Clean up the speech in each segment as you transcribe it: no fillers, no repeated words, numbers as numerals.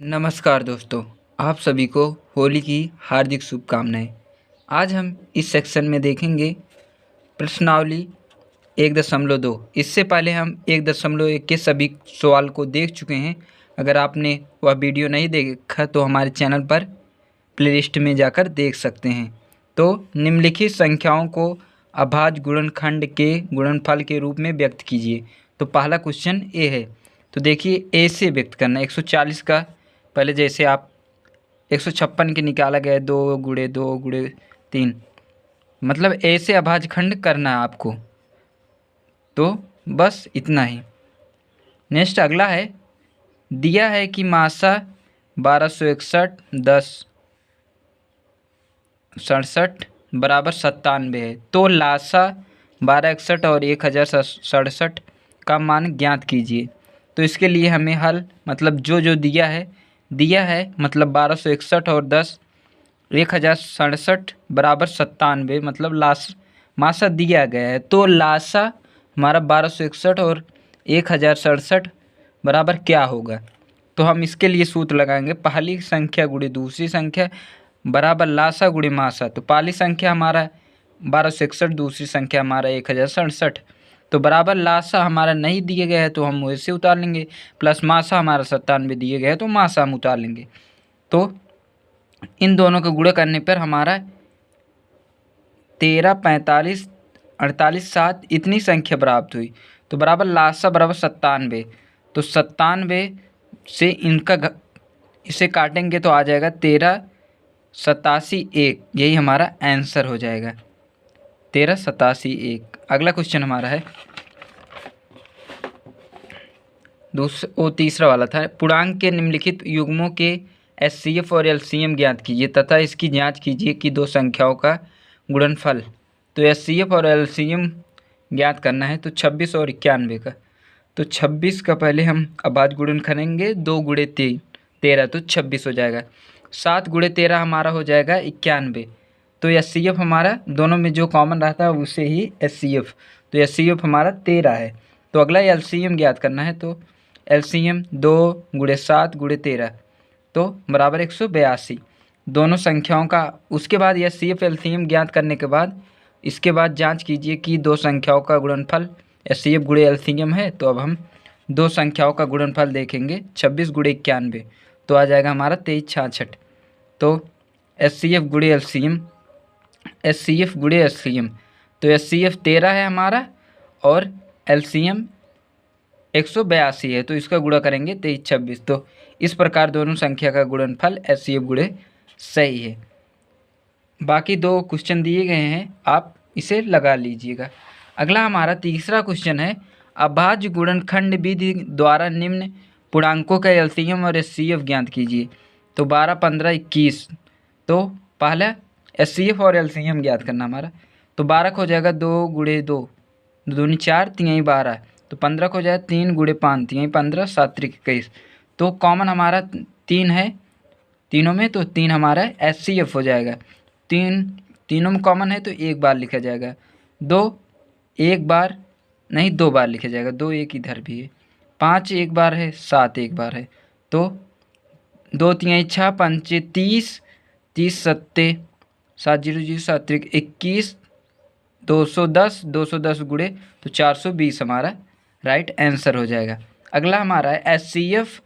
नमस्कार दोस्तों, आप सभी को होली की हार्दिक शुभकामनाएं। आज हम इस सेक्शन में देखेंगे प्रश्नावली 1.2। इससे पहले हम 1.1 के सभी सवाल को देख चुके हैं। अगर आपने वह वीडियो नहीं देखा तो हमारे चैनल पर प्लेलिस्ट में जाकर देख सकते हैं। तो निम्नलिखित संख्याओं को अभाज्य गुणनखंड के गुणनफल के रूप में व्यक्त कीजिए। तो पहला क्वेश्चन ए है। तो देखिए, ए से व्यक्त करना 140 का पहले जैसे आप 156 के निकाला गया 2 गुणे 2 गुणे 3, मतलब ए से अभाज्य खंड करना है आपको। तो बस इतना ही। नेक्स्ट अगला है, दिया है कि मासा 1261 1067 बराबर 97 है, तो लासा 1261 और 1067 का मान ज्ञात कीजिए। तो इसके लिए हमें हल मतलब जो दिया है मतलब 1261 और 1067 बराबर 97, मतलब मासा दिया गया है। तो लासा हमारा 1261 और 1067 बराबर क्या होगा। तो हम इसके लिए सूत्र लगाएंगे, पहली संख्या गुणे दूसरी संख्या बराबर लासा गुणे मासा। तो पहली संख्या हमारा 1261, दूसरी संख्या हमारा 1067। तो बराबर लासा हमारा नहीं दिए गया है तो हम वैसे उतार लेंगे, प्लस मासा हमारा 97 दिए गए है तो मासा हम उतार लेंगे। तो इन दोनों का गुणा करने पर हमारा 13, 45, 48, 7 इतनी संख्या प्राप्त हुई। तो बराबर लासा बराबर 97। तो 97 से इसे काटेंगे तो आ जाएगा 13, 87, 1। यही हमारा आंसर हो जाएगा 13, 87, 1। अगला क्वेश्चन हमारा है तीसरा वाला था, पूर्णांक के निम्नलिखित युग्मों के एचसीएफ और एलसीएम ज्ञात कीजिए तथा इसकी जांच कीजिए कि दो संख्याओं का गुणनफल। तो एचसीएफ और एलसीएम ज्ञात करना है, तो 26 और 91 का। तो 26 का पहले हम अभाज्य गुणन करेंगे, 2 गुणे 13 तो 26 हो जाएगा। 7 गुणे 13 हमारा हो जाएगा 91। तो एचसीएफ हमारा दोनों में जो कॉमन रहता है उसे ही एचसीएफ। तो एचसीएफ हमारा 13 है। तो अगला एलसीएम ज्ञात करना है, तो एलसीएम 2 गुणे 7 गुणे 13 तो बराबर 182 दोनों संख्याओं का। उसके बाद एचसीएफ एलसीएम ज्ञात करने के बाद इसके बाद जांच कीजिए कि दो संख्याओं का गुणनफल एचसीएफ गुणे एलसीएम है। तो अब हम दो संख्याओं का गुणनफल देखेंगे, 26 गुणे 91 तो आ जाएगा हमारा 2366। तो एचसीएफ गुणे एलसीएम, एचसीएफ गुणे एलसीएम, तो एचसीएफ 13 है हमारा और एलसीएम 182 है, तो इसका गुणा करेंगे 2326। तो इस प्रकार दोनों संख्या का गुणनफल एचसीएफ गुणे सही है। बाकी दो क्वेश्चन दिए गए हैं, आप इसे लगा लीजिएगा। अगला हमारा तीसरा क्वेश्चन है, अभाज्य गुणनखंड विधि द्वारा निम्न पूर्णांकों का एलसीएम और एचसीएफ ज्ञात कीजिए। तो 12, 15, 21। तो पहला एचसीएफ और एलसीएम ज्ञात करना हमारा। तो 12 हो जाएगा 2 गुणे 2, 2 दूनी 4, 3 12। तो 15 को जाए 3 गुणे 5, 3 15, 7 21। तो कॉमन हमारा 3 है तीनों में, तो 3 हमारा एचसीएफ हो जाएगा। तीनों में कॉमन है तो एक बार लिखा जाएगा। 2 एक बार नहीं 2 बार लिखा जाएगा, 2 एक इधर भी है। 5 एक बार है, 7 एक बार है। तो 2 3 6 5 30, 30 7 7 0 0 7 21, 210, 210 गुणे तो 420 हमारा राइट आंसर हो जाएगा। अगला हमारा है एचसीएफ,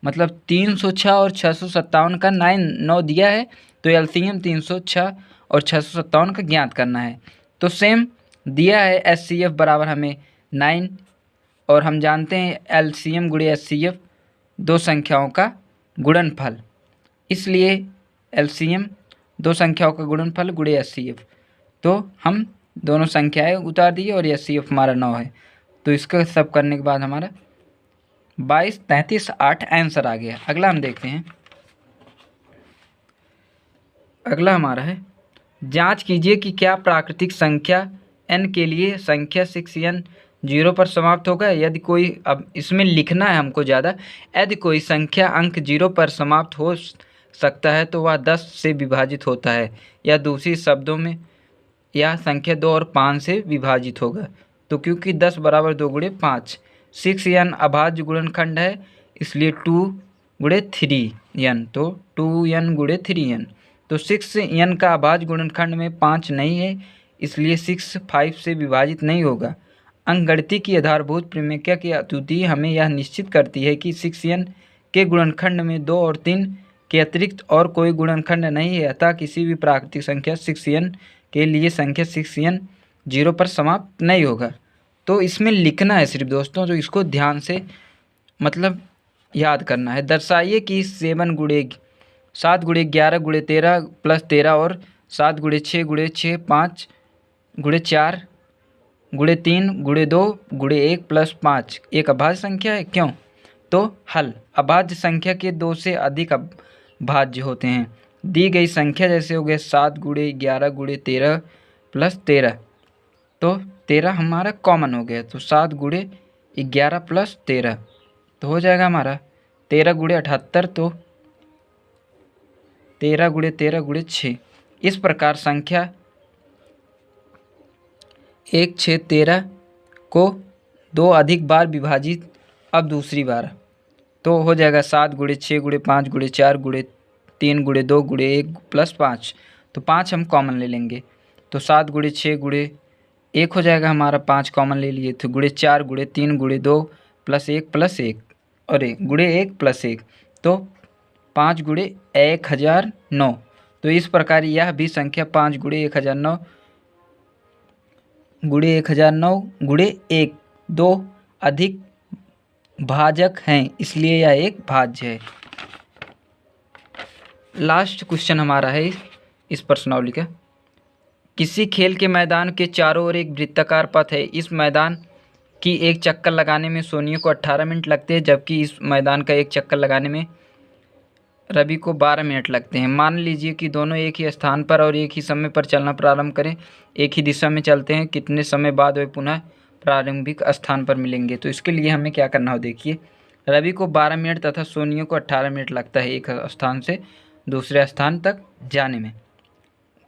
मतलब 306 और 657 का 9 दिया है, तो एलसीएम 306 और 657 का ज्ञात करना है। तो सेम दिया है एचसीएफ बराबर हमें 9 और हम जानते हैं एलसीएम गुणे एचसीएफ दो संख्याओं का गुणनफल, इसलिए एलसीएम दो संख्याओं का गुणनफल गुणे एचसीएफ। तो हम दोनों संख्याएं उतार दिए और एचसीएफ हमारा 9 है। तो इसका सब करने के बाद हमारा 22, 33, 8 आंसर आ गया। अगला हम देखते हैं, अगला हमारा है, जांच कीजिए कि क्या प्राकृतिक संख्या n के लिए संख्या 6n 0 पर समाप्त होगा। यदि कोई, अब इसमें लिखना है हमको ज़्यादा, यदि कोई संख्या अंक 0 पर समाप्त हो सकता है तो वह 10 से विभाजित होता है, या दूसरी शब्दों में यह संख्या 2 और 5 से विभाजित होगा। तो क्योंकि 10 बराबर 2 गुणे 5, 6n अभाज्य गुणनखंड है, इसलिए 2 गुणे 3n, तो 2n गुणे 3n। तो 6n का अभाज्य गुणनखंड में 5 नहीं है, इसलिए 6 5 से विभाजित नहीं होगा। अंकगणित की आधारभूत प्रमेय की अद्वितीय हमें यह निश्चित करती है कि 6n के गुणनखंड में 2 और 3 के अतिरिक्त और कोई गुणनखंड नहीं है, अतः किसी भी प्राकृतिक संख्या 6n के लिए संख्या 6n 0 पर समाप्त नहीं होगा। तो इसमें लिखना है सिर्फ दोस्तों, तो इसको ध्यान से मतलब याद करना है। दर्शाइए कि 7 गुणे 7 गुणे 11 गुणे 13 प्लस 13 और 7 गुणे 6 गुणे 6 5 गुणे 4 गुणे 3 गुणे 2 गुणे 1 प्लस 5 एक अभाज्य संख्या है, क्यों? तो हल, अभाज्य संख्या के 2 से अधिक भाज्य होते हैं। दी गई संख्या जैसे हो गया 7 गुणे 11 गुणे 13 प्लस 13, तो 13 हमारा कॉमन हो गया, तो 7 गुणे 11 प्लस 13 तो हो जाएगा हमारा 13 गुणे 78, तो 13 गुणे 13 गुणे 6। इस प्रकार संख्या 1 6 13 को 2 अधिक बार विभाजित अब दूसरी बार, तो हो जाएगा 7 गुणे 6 गुणे 5 गुणे 4 गुणे 3 गुणे 2 गुणे 1 प्लस 5, तो 5 हम कॉमन ले लेंगे, तो 7 गुणे 6 गुणे 1 हो जाएगा हमारा, 5 कॉमन ले लिए, तो गुणे 4 गुणे 3 गुणे 2 प्लस 1 और 1 गुणे 1 प्लस 1, तो 5 गुणे 1009। तो इस प्रकार यह भी संख्या 5 गुणे 1009 गुणे 1009 गुणे 1 2 अधिक भाजक हैं, इसलिए यह एक भाज्य है। लास्ट क्वेश्चन हमारा है इस प्रश्नावली का। किसी खेल के मैदान के चारों ओर एक वृत्ताकार पथ है। इस मैदान की एक चक्कर लगाने में सोनिया को 18 मिनट लगते हैं, जबकि इस मैदान का एक चक्कर लगाने में रवि को 12 मिनट लगते हैं। मान लीजिए कि दोनों एक ही स्थान पर और एक ही समय पर चलना प्रारंभ करें, एक ही दिशा में चलते हैं, कितने समय बाद वे पुनः प्रारंभिक स्थान पर मिलेंगे। तो इसके लिए हमें क्या करना हो, देखिए रवि को 12 मिनट तथा सोनिया को 18 मिनट लगता है एक स्थान से दूसरे स्थान तक जाने में,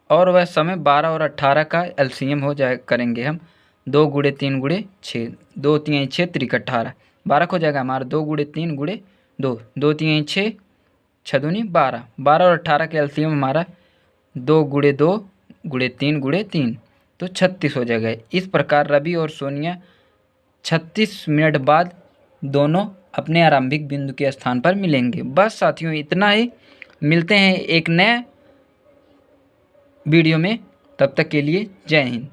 और वह समय 12 और 18 का एलसीएम हो जाए करेंगे हम, 2 गुणे 3 गुणे 6, 2 3 6 त्रिक 18, 12 हो जाएगा हमारा, 2 गुणे 3 गुणे 2, 2 3 6 6 दूनी 12, 12 और 18 का एलसीएम हमारा 2 गुणे 2 गुणे 3 गुणे 3, तो 36 हो जाएगा। इस प्रकार रवि और सोनिया 36 मिनट बाद दोनों अपने आरंभिक बिंदु के स्थान पर मिलेंगे। बस साथियों इतना ही, मिलते हैं एक नए वीडियो में, तब तक के लिए जय हिंद।